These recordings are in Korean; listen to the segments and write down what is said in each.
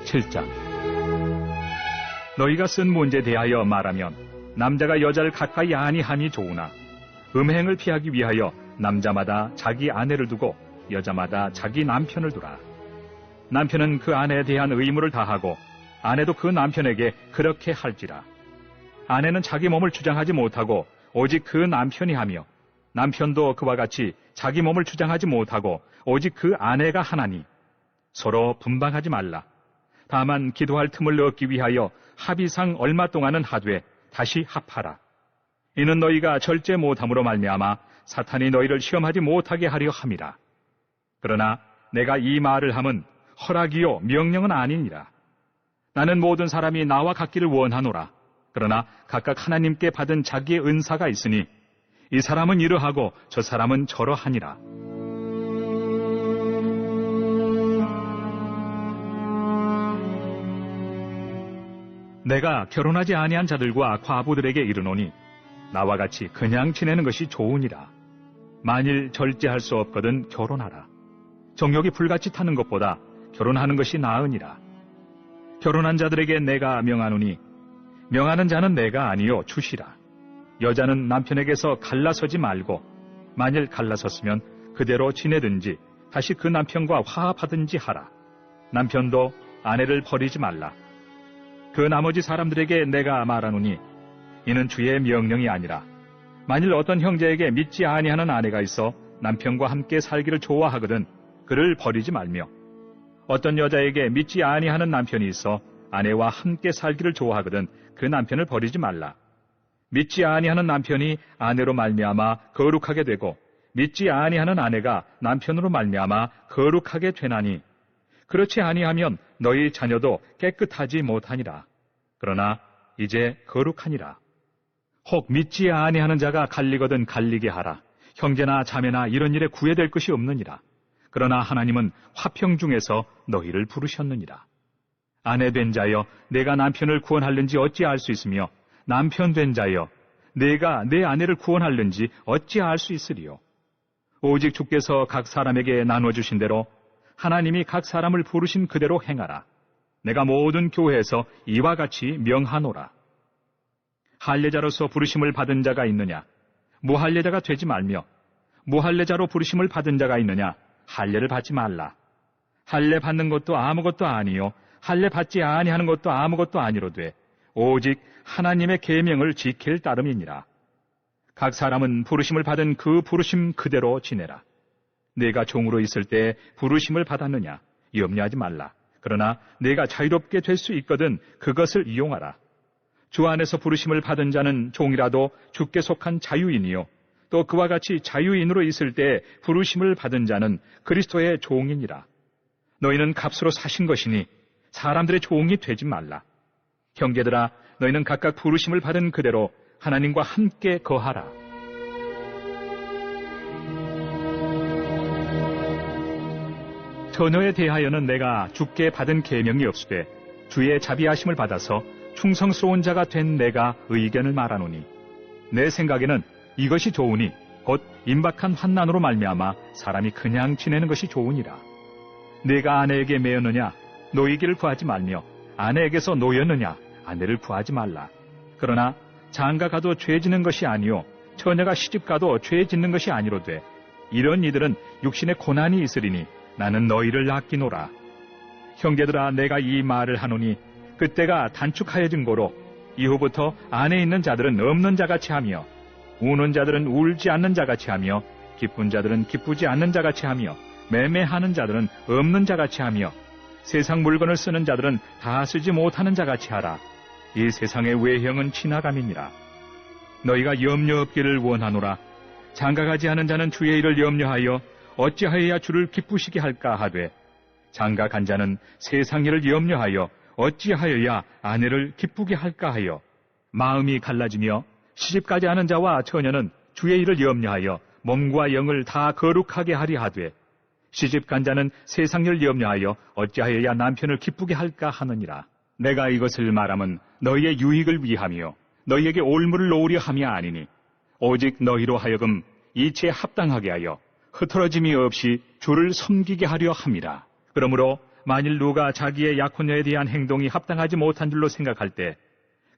7장. 너희가 쓴 문제에 대하여 말하면 남자가 여자를 가까이 아니함이 좋으나 음행을 피하기 위하여 남자마다 자기 아내를 두고 여자마다 자기 남편을 두라. 남편은 그 아내에 대한 의무를 다하고 아내도 그 남편에게 그렇게 할지라. 아내는 자기 몸을 주장하지 못하고 오직 그 남편이 하며 남편도 그와 같이 자기 몸을 주장하지 못하고 오직 그 아내가 하나니 서로 분방하지 말라. 다만 기도할 틈을 얻기 위하여 합의상 얼마 동안은 하되 다시 합하라. 이는 너희가 절제 못함으로 말미암아 사탄이 너희를 시험하지 못하게 하려 함이라. 그러나 내가 이 말을 함은 허락이요 명령은 아니니라. 나는 모든 사람이 나와 같기를 원하노라. 그러나 각각 하나님께 받은 자기의 은사가 있으니 이 사람은 이러하고 저 사람은 저러하니라. 내가 결혼하지 아니한 자들과 과부들에게 이르노니 나와 같이 그냥 지내는 것이 좋으니라. 만일 절제할 수 없거든 결혼하라. 정욕이 불같이 타는 것보다 결혼하는 것이 나으니라. 결혼한 자들에게 내가 명하노니 명하는 자는 내가 아니요 주시라. 여자는 남편에게서 갈라서지 말고 만일 갈라섰으면 그대로 지내든지 다시 그 남편과 화합하든지 하라. 남편도 아내를 버리지 말라. 그 나머지 사람들에게 내가 말하노니 이는 주의 명령이 아니라 만일 어떤 형제에게 믿지 아니하는 아내가 있어 남편과 함께 살기를 좋아하거든 그를 버리지 말며 어떤 여자에게 믿지 아니하는 남편이 있어 아내와 함께 살기를 좋아하거든 그 남편을 버리지 말라. 믿지 아니하는 남편이 아내로 말미암아 거룩하게 되고 믿지 아니하는 아내가 남편으로 말미암아 거룩하게 되나니 그렇지 아니하면 너희 자녀도 깨끗하지 못하니라. 그러나 이제 거룩하니라. 혹 믿지 아니하는 자가 갈리거든 갈리게 하라. 형제나 자매나 이런 일에 구애될 것이 없느니라. 그러나 하나님은 화평 중에서 너희를 부르셨느니라. 아내 된 자여 내가 남편을 구원할는지 어찌 알 수 있으며 남편 된 자여 내가 내 아내를 구원할는지 어찌 알 수 있으리요. 오직 주께서 각 사람에게 나눠주신 대로 하나님이 각 사람을 부르신 그대로 행하라. 내가 모든 교회에서 이와 같이 명하노라. 할례자로서 부르심을 받은 자가 있느냐? 무할례자가 되지 말며 무할례자로 부르심을 받은 자가 있느냐? 할례를 받지 말라. 할례 받는 것도 아무것도 아니요 할례 받지 아니하는 것도 아무것도 아니로되 오직 하나님의 계명을 지킬 따름이니라. 각 사람은 부르심을 받은 그 부르심 그대로 지내라. 내가 종으로 있을 때 부르심을 받았느냐? 염려하지 말라. 그러나 내가 자유롭게 될 수 있거든 그것을 이용하라. 주 안에서 부르심을 받은 자는 종이라도 주께 속한 자유인이요 또 그와 같이 자유인으로 있을 때 부르심을 받은 자는 그리스도의 종이니라. 너희는 값으로 사신 것이니 사람들의 종이 되지 말라. 형제들아 너희는 각각 부르심을 받은 그대로 하나님과 함께 거하라. 처녀에 대하여는 내가 주께 받은 계명이 없으되 주의 자비하심을 받아서 충성스러운 자가 된 내가 의견을 말하노니 내 생각에는 이것이 좋으니 곧 임박한 환난으로 말미암아 사람이 그냥 지내는 것이 좋으니라. 내가 아내에게 매였느냐 노이기를 구하지 말며 아내에게서 노였느냐 아내를 구하지 말라. 그러나 장가 가도 죄 짓는 것이 아니요 처녀가 시집 가도 죄 짓는 것이 아니로되 이런 이들은 육신의 고난이 있으리니 나는 너희를 아끼노라. 형제들아 내가 이 말을 하노니 그때가 단축하여진 고로 이후부터 안에 있는 자들은 없는 자같이 하며 우는 자들은 울지 않는 자같이 하며 기쁜 자들은 기쁘지 않는 자같이 하며 매매하는 자들은 없는 자같이 하며 세상 물건을 쓰는 자들은 다 쓰지 못하는 자같이 하라. 이 세상의 외형은 지나감이니라. 너희가 염려 없기를 원하노라. 장가가지 않은 자는 주의 일을 염려하여 어찌하여야 주를 기쁘시게 할까 하되 장가 간 자는 세상 일을 염려하여 어찌하여야 아내를 기쁘게 할까 하여 마음이 갈라지며 시집가지 않은 자와 처녀는 주의 일을 염려하여 몸과 영을 다 거룩하게 하리 하되 시집간 자는 세상 일을 염려하여 어찌하여야 남편을 기쁘게 할까 하느니라. 내가 이것을 말함은 너희의 유익을 위하며 너희에게 올무를 놓으려 함이 아니니 오직 너희로 하여금 이치에 합당하게 하여 흐트러짐이 없이 주를 섬기게 하려 함이라. 그러므로 만일 누가 자기의 약혼녀에 대한 행동이 합당하지 못한 줄로 생각할 때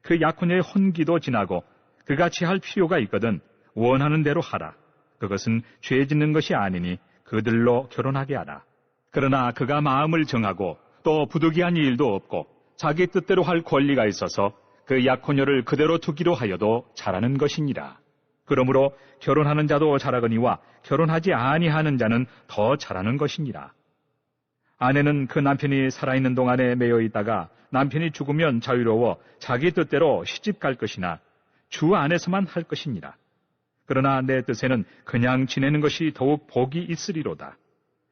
그 약혼녀의 혼기도 지나고 그가 취할 필요가 있거든 원하는 대로 하라. 그것은 죄 짓는 것이 아니니 그들로 결혼하게 하라. 그러나 그가 마음을 정하고 또 부득이한 일도 없고 자기 뜻대로 할 권리가 있어서 그 약혼녀를 그대로 두기로 하여도 잘하는 것이니라. 그러므로 결혼하는 자도 잘하거니와 결혼하지 아니하는 자는 더 잘하는 것이니라. 아내는 그 남편이 살아있는 동안에 매여 있다가 남편이 죽으면 자유로워 자기 뜻대로 시집 갈 것이나 주 안에서만 할 것이니라. 그러나 내 뜻에는 그냥 지내는 것이 더욱 복이 있으리로다.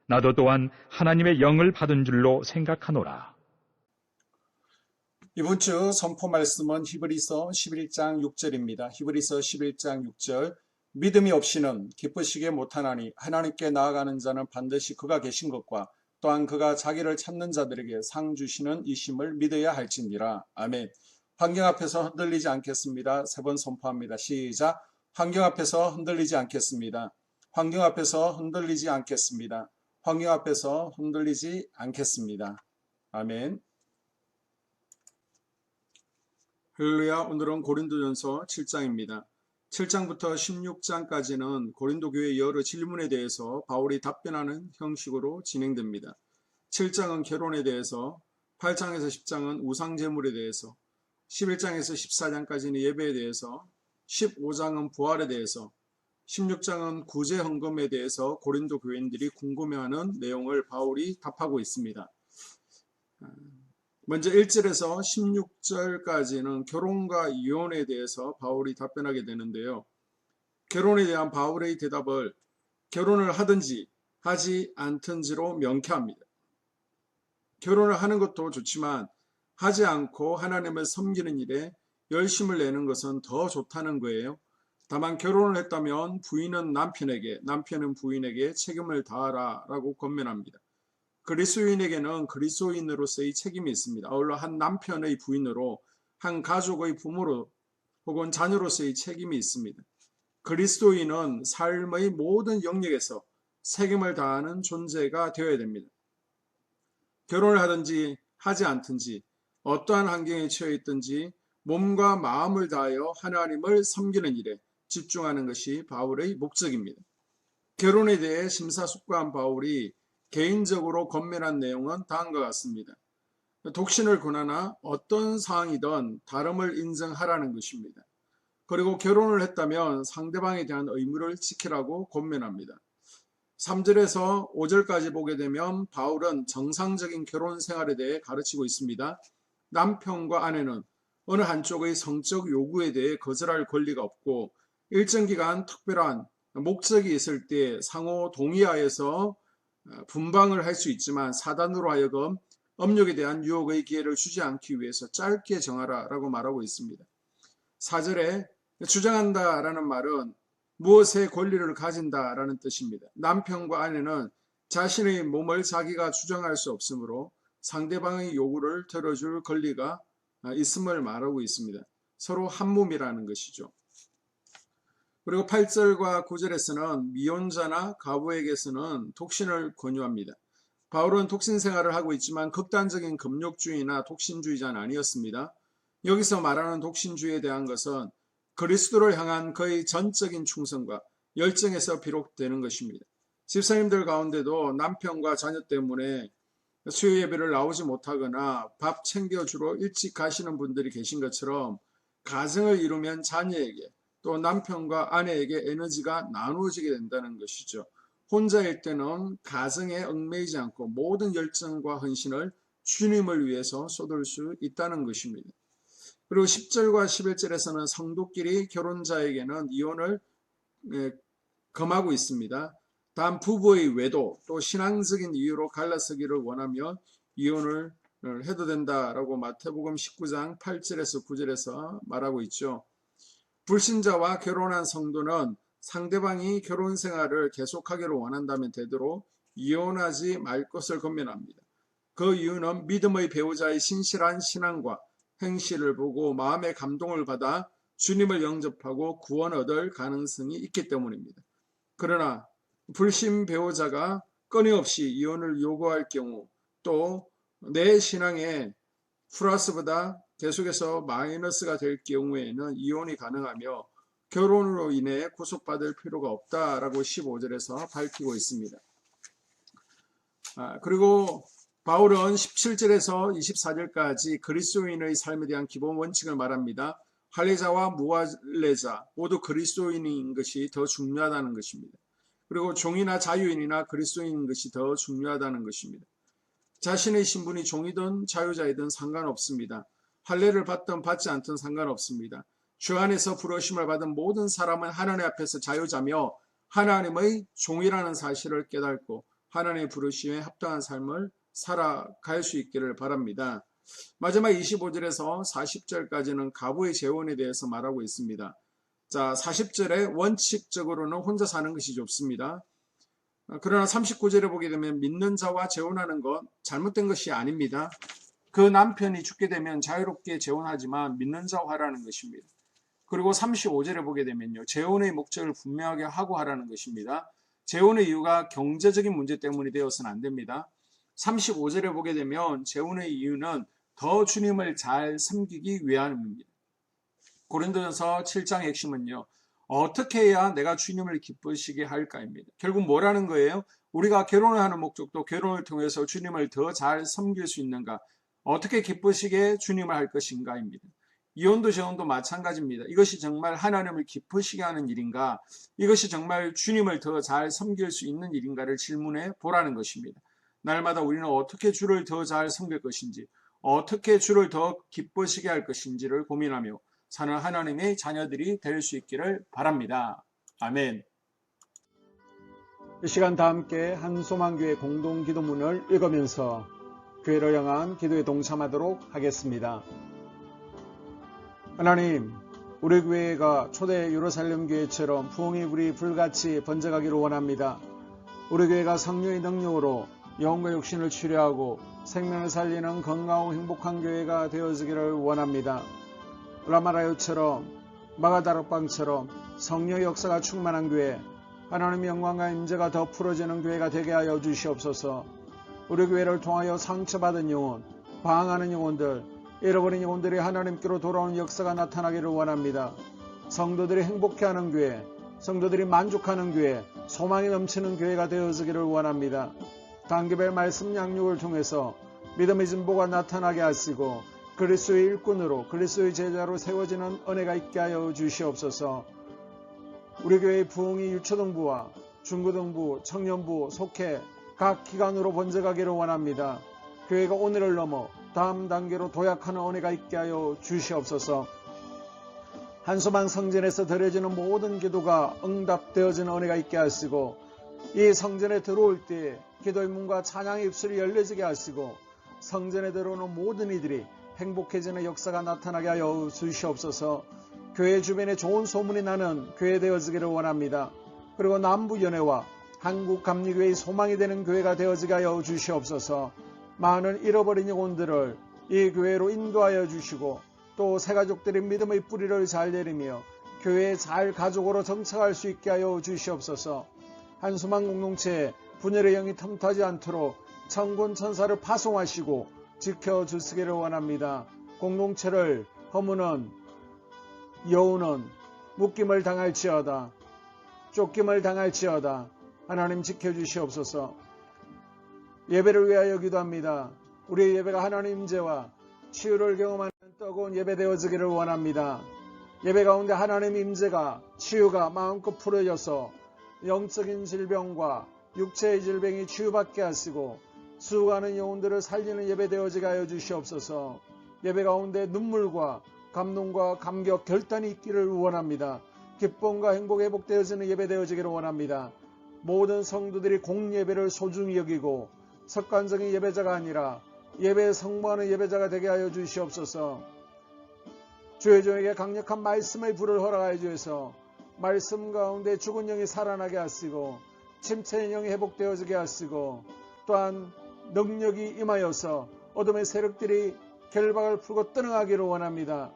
나도 또한 하나님의 영을 받은 줄로 생각하노라. 이번 주 선포 말씀은 히브리서 11장 6절입니다. 히브리서 11장 6절. 믿음이 없이는 기쁘시게 못하나니 하나님께 나아가는 자는 반드시 그가 계신 것과 또한 그가 자기를 찾는 자들에게 상 주시는 이심을 믿어야 할지니라. 아멘. 환경 앞에서 흔들리지 않겠습니다. 3번 선포합니다. 시작. 환경 앞에서 흔들리지 않겠습니다. 환경 앞에서 흔들리지 않겠습니다. 환경 앞에서 흔들리지 않겠습니다. 아멘. 할렐루야. 오늘은 고린도전서 7장입니다. 7장부터 16장까지는 고린도 교회의 여러 질문에 대해서 바울이 답변하는 형식으로 진행됩니다. 7장은 결혼에 대해서, 8장에서 10장은 우상제물에 대해서, 11장에서 14장까지는 예배에 대해서, 15장은 부활에 대해서, 16장은 구제 헌금에 대해서 고린도 교인들이 궁금해하는 내용을 바울이 답하고 있습니다. 먼저 1절에서 16절까지는 결혼과 이혼에 대해서 바울이 답변하게 되는데요. 결혼에 대한 바울의 대답을 결혼을 하든지 하지 않든지로 명쾌합니다. 결혼을 하는 것도 좋지만 하지 않고 하나님을 섬기는 일에 열심을 내는 것은 더 좋다는 거예요. 다만 결혼을 했다면 부인은 남편에게, 남편은 부인에게 책임을 다하라 라고 권면합니다. 그리스도인에게는 그리스도인으로서의 책임이 있습니다. 아울러 한 남편의 부인으로, 한 가족의 부모로 혹은 자녀로서의 책임이 있습니다. 그리스도인은 삶의 모든 영역에서 책임을 다하는 존재가 되어야 됩니다. 결혼을 하든지 하지 않든지 어떠한 환경에 처해 있든지 몸과 마음을 다하여 하나님을 섬기는 일에 집중하는 것이 바울의 목적입니다. 결혼에 대해 심사숙고한 바울이 개인적으로 권면한 내용은 다음과 같습니다. 독신을 권하나 어떤 상황이든 다름을 인정하라는 것입니다. 그리고 결혼을 했다면 상대방에 대한 의무를 지키라고 권면합니다. 3절에서 5절까지 보게 되면 바울은 정상적인 결혼 생활에 대해 가르치고 있습니다. 남편과 아내는 어느 한쪽의 성적 요구에 대해 거절할 권리가 없고 일정 기간 특별한 목적이 있을 때 상호 동의하에서 분방을 할 수 있지만 사단으로 하여금 업력에 대한 유혹의 기회를 주지 않기 위해서 짧게 정하라 라고 말하고 있습니다. 4절에 주장한다 라는 말은 무엇의 권리를 가진다 라는 뜻입니다. 남편과 아내는 자신의 몸을 자기가 주장할 수 없으므로 상대방의 요구를 들어줄 권리가 있음을 말하고 있습니다. 서로 한 몸이라는 것이죠. 그리고 8절과 9절에서는 미혼자나 가부에게서는 독신을 권유합니다. 바울은 독신 생활을 하고 있지만 극단적인 금욕주의나 독신주의자는 아니었습니다. 여기서 말하는 독신주의에 대한 것은 그리스도를 향한 그의 전적인 충성과 열정에서 비롯되는 것입니다. 집사님들 가운데도 남편과 자녀 때문에 수요 예배를 나오지 못하거나 밥 챙겨주러 일찍 가시는 분들이 계신 것처럼 가정을 이루면 자녀에게 또 남편과 아내에게 에너지가 나누어지게 된다는 것이죠. 혼자일 때는 가정에 얽매이지 않고 모든 열정과 헌신을 주님을 위해서 쏟을 수 있다는 것입니다. 그리고 10절과 11절에서는 성도끼리 결혼자에게는 이혼을 금하고 있습니다. 단 부부의 외도 또 신앙적인 이유로 갈라서기를 원하며 이혼을 해도 된다라고 마태복음 19장 8절에서 9절에서 말하고 있죠. 불신자와 결혼한 성도는 상대방이 결혼 생활을 계속하기를 원한다면 되도록 이혼하지 말 것을 권면합니다. 그 이유는 믿음의 배우자의 신실한 신앙과 행실을 보고 마음의 감동을 받아 주님을 영접하고 구원 얻을 가능성이 있기 때문입니다. 그러나 불신 배우자가 끊임없이 이혼을 요구할 경우 또 내 신앙에 플러스보다 계속해서 마이너스가 될 경우에는 이혼이 가능하며 결혼으로 인해 구속받을 필요가 없다라고 15절에서 밝히고 있습니다. 그리고 바울은 17절에서 24절까지 그리스도인의 삶에 대한 기본 원칙을 말합니다. 할례자와 무할례자 모두 그리스도인인 것이 더 중요하다는 것입니다. 그리고 종이나 자유인이나 그리스도인인 것이 더 중요하다는 것입니다. 자신의 신분이 종이든 자유자이든 상관없습니다. 할례를 받든 받지 않든 상관없습니다. 주 안에서 부르심을 받은 모든 사람은 하나님 앞에서 자유자며 하나님의 종이라는 사실을 깨닫고 하나님의 부르심에 합당한 삶을 살아갈 수 있기를 바랍니다. 마지막 25절에서 40절까지는 가부의 재혼에 대해서 말하고 있습니다. 자, 40절에 원칙적으로는 혼자 사는 것이 좋습니다. 그러나 39절에 보게 되면 믿는 자와 재혼하는 것 잘못된 것이 아닙니다. 그 남편이 죽게 되면 자유롭게 재혼하지만 믿는 자와 하라는 것입니다. 그리고 35절에 보게 되면요, 재혼의 목적을 분명하게 하고 하라는 것입니다. 재혼의 이유가 경제적인 문제 때문이 되어서는 안 됩니다. 35절에 보게 되면 재혼의 이유는 더 주님을 잘 섬기기 위함입니다. 고린도전서 7장의 핵심은요, 어떻게 해야 내가 주님을 기쁘시게 할까입니다. 결국 뭐라는 거예요? 우리가 결혼을 하는 목적도 결혼을 통해서 주님을 더 잘 섬길 수 있는가, 어떻게 기쁘시게 주님을 할 것인가입니다. 이혼도 재혼도 마찬가지입니다. 이것이 정말 하나님을 기쁘시게 하는 일인가, 이것이 정말 주님을 더 잘 섬길 수 있는 일인가를 질문해 보라는 것입니다. 날마다 우리는 어떻게 주를 더 잘 섬길 것인지, 어떻게 주를 더 기쁘시게 할 것인지를 고민하며 사는 하나님의 자녀들이 될 수 있기를 바랍니다. 아멘. 이 시간 다 함께 한소망교회 공동기도문을 읽으면서 교회를 향한 기도에 동참하도록 하겠습니다. 하나님, 우리 교회가 초대 예루살렘 교회처럼 부흥이 우리 불같이 번져가기를 원합니다. 우리 교회가 성령의 능력으로 영혼과 육신을 치료하고 생명을 살리는 건강하고 행복한 교회가 되어지기를 원합니다. 라마라요처럼 마가다락방처럼 성령의 역사가 충만한 교회, 하나님의 영광과 임재가 더 풀어지는 교회가 되게 하여 주시옵소서. 우리 교회를 통하여 상처받은 영혼, 방황하는 영혼들, 잃어버린 영혼들이 하나님께로 돌아오는 역사가 나타나기를 원합니다. 성도들이 행복해하는 교회, 성도들이 만족하는 교회, 소망이 넘치는 교회가 되어지기를 원합니다. 단계별 말씀 양육을 통해서 믿음의 진보가 나타나게 하시고 그리스도의 일꾼으로 그리스도의 제자로 세워지는 은혜가 있게 하여 주시옵소서. 우리 교회의 부흥이 유초등부와 중고등부, 청년부, 속회 각 기관으로 번져가기를 원합니다. 교회가 오늘을 넘어 다음 단계로 도약하는 은혜가 있게 하여 주시옵소서. 한소망 성전에서 드려지는 모든 기도가 응답되어지는 은혜가 있게 하시고 이 성전에 들어올 때 기도의 문과 찬양의 입술이 열려지게 하시고 성전에 들어오는 모든 이들이 행복해지는 역사가 나타나게 하여 주시옵소서. 교회 주변에 좋은 소문이 나는 교회 되어지기를 원합니다. 그리고 남부연회와 한국감리교회의 소망이 되는 교회가 되어지게 하여 주시옵소서. 많은 잃어버린 영혼들을 이 교회로 인도하여 주시고 또 새가족들의 믿음의 뿌리를 잘 내리며 교회에 잘 가족으로 정착할 수 있게 하여 주시옵소서. 한소망 공동체에 분열의 영이 틈타지 않도록 천군 천사를 파송하시고 지켜주시기를 원합니다. 공동체를 허무는 여우는 묶임을 당할지어다, 쫓김을 당할지어다. 하나님 지켜주시옵소서. 예배를 위하여 기도합니다. 우리의 예배가 하나님 임재와 치유를 경험하는 뜨거운 예배 되어지기를 원합니다. 예배 가운데 하나님 임재가 치유가 마음껏 풀어져서 영적인 질병과 육체의 질병이 치유받게 하시고 수고하는 영혼들을 살리는 예배 되어지게 하여 주시옵소서. 예배 가운데 눈물과 감동과 감격, 결단이 있기를 원합니다. 기쁨과 행복 회복되어지는 예배 되어지기를 원합니다. 모든 성도들이 공예배를 소중히 여기고 습관적인 예배자가 아니라 예배에 성모하는 예배자가 되게 하여 주시옵소서. 주의 종에게 강력한 말씀의 불을 허락하여 주셔서 말씀 가운데 죽은 영이 살아나게 하시고 침체의 영이 회복되어지게 하시고 또한 능력이 임하여서 어둠의 세력들이 결박을 풀고 떠나가기를 원합니다.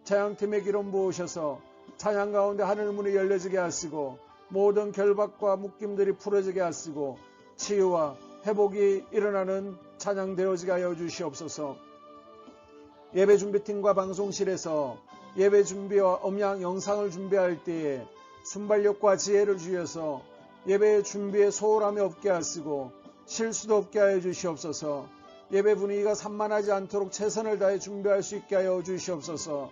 찬양팀의 기름 부으셔서 찬양 가운데 하늘문이 열려지게 하시고 모든 결박과 묶임들이 풀어지게 하시고 치유와 회복이 일어나는 찬양되어지게 하여 주시옵소서. 예배 준비팀과 방송실에서 예배 준비와 음향 영상을 준비할 때에 순발력과 지혜를 주셔서 예배 준비에 소홀함이 없게 하시고 실수도 없게 하여 주시옵소서. 예배 분위기가 산만하지 않도록 최선을 다해 준비할 수 있게 하여 주시옵소서.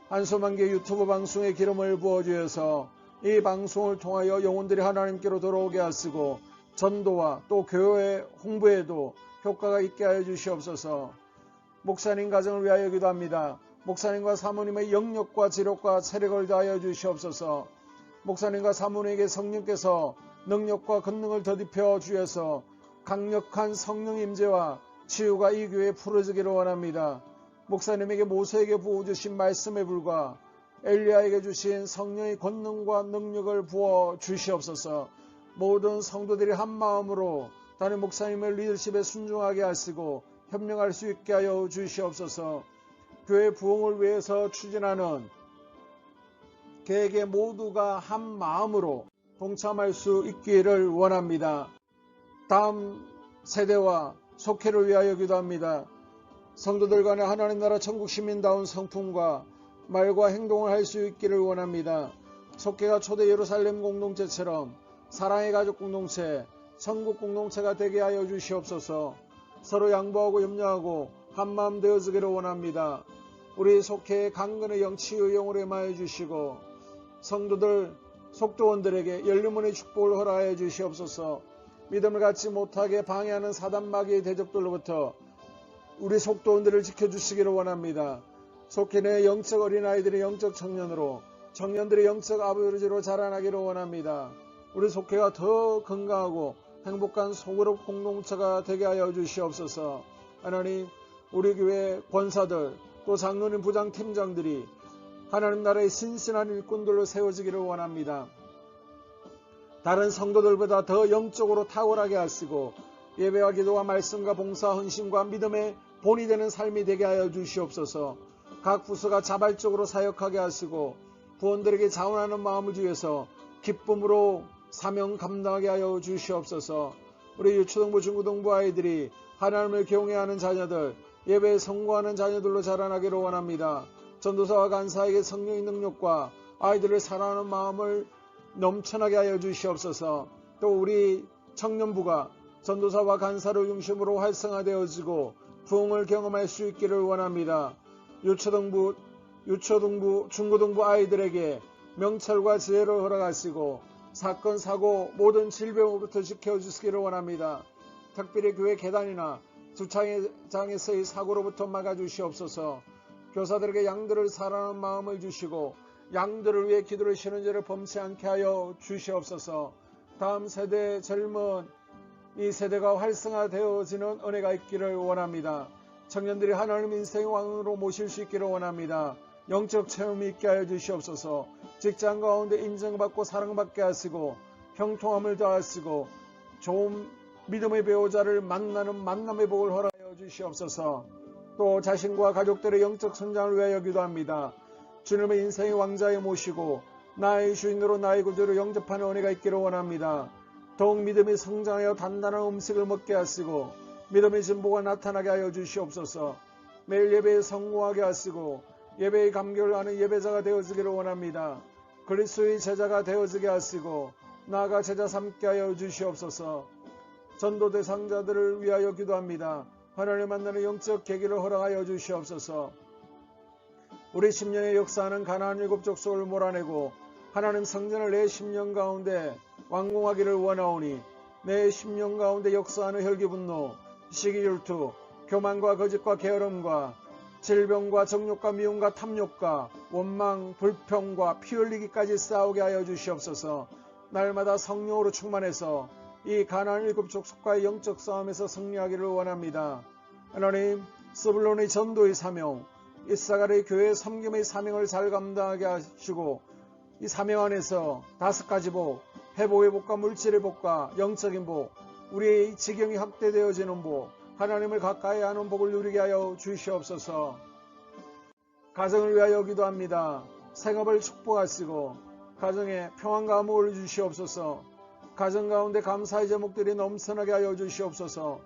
한소만교 유튜브 방송에 기름을 부어주셔서 이 방송을 통하여 영혼들이 하나님께로 돌아오게 하시고 전도와 또 교회 홍보에도 효과가 있게 하여 주시옵소서. 목사님 가정을 위하여 기도합니다. 목사님과 사모님의 영력과 지력과 체력을 다하여 주시옵소서. 목사님과 사모님에게 성령께서 능력과 권능을 더딥혀 주셔서 강력한 성령 임재와 치유가 이 교회에 풀어지기를 원합니다. 목사님에게 모세에게 부어주신 말씀에 불과 엘리야에게 주신 성령의 권능과 능력을 부어 주시옵소서. 모든 성도들이 한 마음으로 담임 목사님의 리더십에 순종하게 하시고 협력할 수 있게 하여 주시옵소서. 교회 부흥을 위해서 추진하는 계획에 모두가 한 마음으로 동참할 수 있기를 원합니다. 다음 세대와 속회를 위하여 기도합니다. 성도들 간에 하나님 나라 천국 시민다운 성품과 말과 행동을 할 수 있기를 원합니다. 속회가 초대 예루살렘 공동체처럼 사랑의 가족 공동체, 천국 공동체가 되게 하여 주시옵소서. 서로 양보하고 염려하고 한마음 되어지기를 원합니다. 우리 속회의 강건의 영치의 영으로 임하여 주시고 성도들 속도원들에게 열림문의 축복을 허락하여 주시옵소서. 믿음을 갖지 못하게 방해하는 사단 마귀의 대적들로부터 우리 속도원들을 지켜주시기를 원합니다. 속회 내 영적 어린아이들의 영적 청년으로 청년들의 영적 아버지로 자라나기를 원합니다. 우리 속회가 더 건강하고 행복한 소그룹 공동체가 되게 하여 주시옵소서. 하나님, 우리 교회 권사들 또 장로님 부장 팀장들이 하나님 나라의 신실한 일꾼들로 세워지기를 원합니다. 다른 성도들보다 더 영적으로 탁월하게 하시고 예배와 기도와 말씀과 봉사 헌신과 믿음의 본이 되는 삶이 되게 하여 주시옵소서. 각 부서가 자발적으로 사역하게 하시고 부원들에게 자원하는 마음을 주셔서 기쁨으로 사명 감당하게 하여 주시옵소서. 우리 유초등부 중고등부 아이들이 하나님을 경외하는 자녀들, 예배에 성공하는 자녀들로 자라나기를 원합니다. 전도사와 간사에게 성령의 능력과 아이들을 사랑하는 마음을 넘쳐나게 하여 주시옵소서. 또 우리 청년부가 전도사와 간사를 중심으로 활성화되어지고 부흥을 경험할 수 있기를 원합니다. 유초등부, 중고등부 아이들에게 명철과 지혜를 허락하시고 사건, 사고, 모든 질병으로부터 지켜주시기를 원합니다. 특별히 교회 계단이나 주차장에서의 사고로부터 막아주시옵소서. 교사들에게 양들을 사랑하는 마음을 주시고 양들을 위해 기도를 쉬는 죄를 범치 않게 하여 주시옵소서. 다음 세대 젊은 이 세대가 활성화되어지는 은혜가 있기를 원합니다. 청년들이 하나님 인생의 왕으로 모실 수 있기를 원합니다. 영적 체험이 있게 하여 주시옵소서. 직장 가운데 인정받고 사랑받게 하시고 형통함을 더하시고 좋은 믿음의 배우자를 만나는 만남의 복을 허락하여 주시옵소서. 또 자신과 가족들의 영적 성장을 위하여 기도합니다. 주님의 인생의 왕자에 모시고 나의 주인으로 나의 구주로 영접하는 은혜가 있기를 원합니다. 더욱 믿음이 성장하여 단단한 음식을 먹게 하시고 믿음의 진보가 나타나게 하여 주시옵소서. 매일 예배에 성공하게 하시고 예배의 감격을 아는 예배자가 되어지기를 원합니다. 그리스도의 제자가 되어지게 하시고 나아가 제자 삼게 하여 주시옵소서. 전도 대상자들을 위하여 기도합니다. 하나님 만나는 영적 계기를 허락하여 주시옵소서. 우리 10년의 역사하는 가나안 7족속을 몰아내고 하나님 성전을 내 10년 가운데 완공하기를 원하오니 내 10년 가운데 역사하는 혈기분노, 시기질투, 교만과 거짓과 게으름과 질병과 정욕과 미움과 탐욕과 원망, 불평과 피 흘리기까지 싸우게 하여 주시옵소서. 날마다 성령으로 충만해서 이 가나안 7족속과의 영적 싸움에서 승리하기를 원합니다. 하나님, 스불론의 전도의 사명, 이사갈의 교회 섬김의 사명을 잘 감당하게 하시고 이 사명 안에서 5가지 복, 회복의 복과 물질의 복과 영적인 복, 우리의 지경이 확대되어지는 복, 하나님을 가까이 하는 복을 누리게 하여 주시옵소서. 가정을 위하여 기도합니다. 생업을 축복하시고 가정에 평안과 안목을 주시옵소서. 가정 가운데 감사의 제목들이 넘쳐나게 하여 주시옵소서.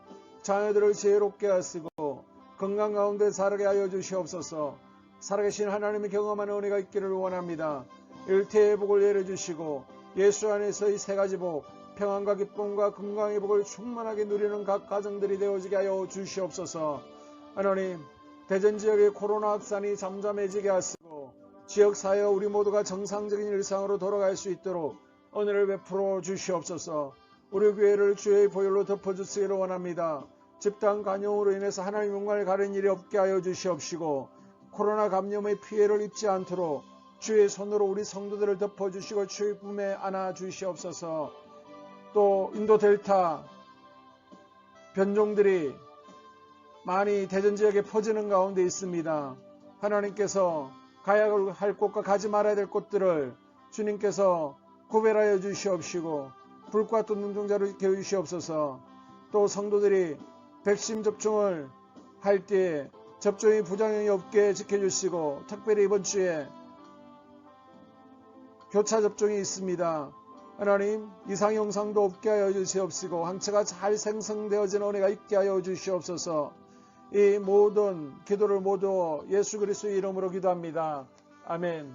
자녀들을 지혜롭게 하시고 건강 가운데 살게 하여 주시옵소서. 살아계신 하나님의 경험하는 은혜가 있기를 원합니다. 일태의 복을 내려주시고 예수 안에서 이 세 가지 복, 평안과 기쁨과 건강의 복을 충만하게 누리는 각 가정들이 되어지게 하여 주시옵소서. 하나님, 대전 지역의 코로나 확산이 잠잠해지게 하시고 지역사회 우리 모두가 정상적인 일상으로 돌아갈 수 있도록 은혜를 베풀어 주시옵소서. 우리 교회를 주의 보혈로 덮어주시기를 원합니다. 집단 감염으로 인해서 하나님 영광을 가리는 일이 없게 하여 주시옵시고 코로나 감염의 피해를 입지 않도록 주의 손으로 우리 성도들을 덮어주시고 주의 품에 안아 주시옵소서. 또 인도 델타 변종들이 많이 대전 지역에 퍼지는 가운데 있습니다. 하나님께서 가야 할 곳과 가지 말아야 될 곳들을 주님께서 구별하여 주시옵시고 불과 또 눈동자를 겨주시옵소서. 또 성도들이 백신 접종을 할 때에 접종이 부작용이 없게 지켜주시고 특별히 이번 주에 교차 접종이 있습니다. 하나님, 이상 영상도 없게 하여 주시옵시고 항체가 잘 생성되어지는 은혜가 있게 하여 주시옵소서. 이 모든 기도를 모두 예수 그리스도의 이름으로 기도합니다. 아멘.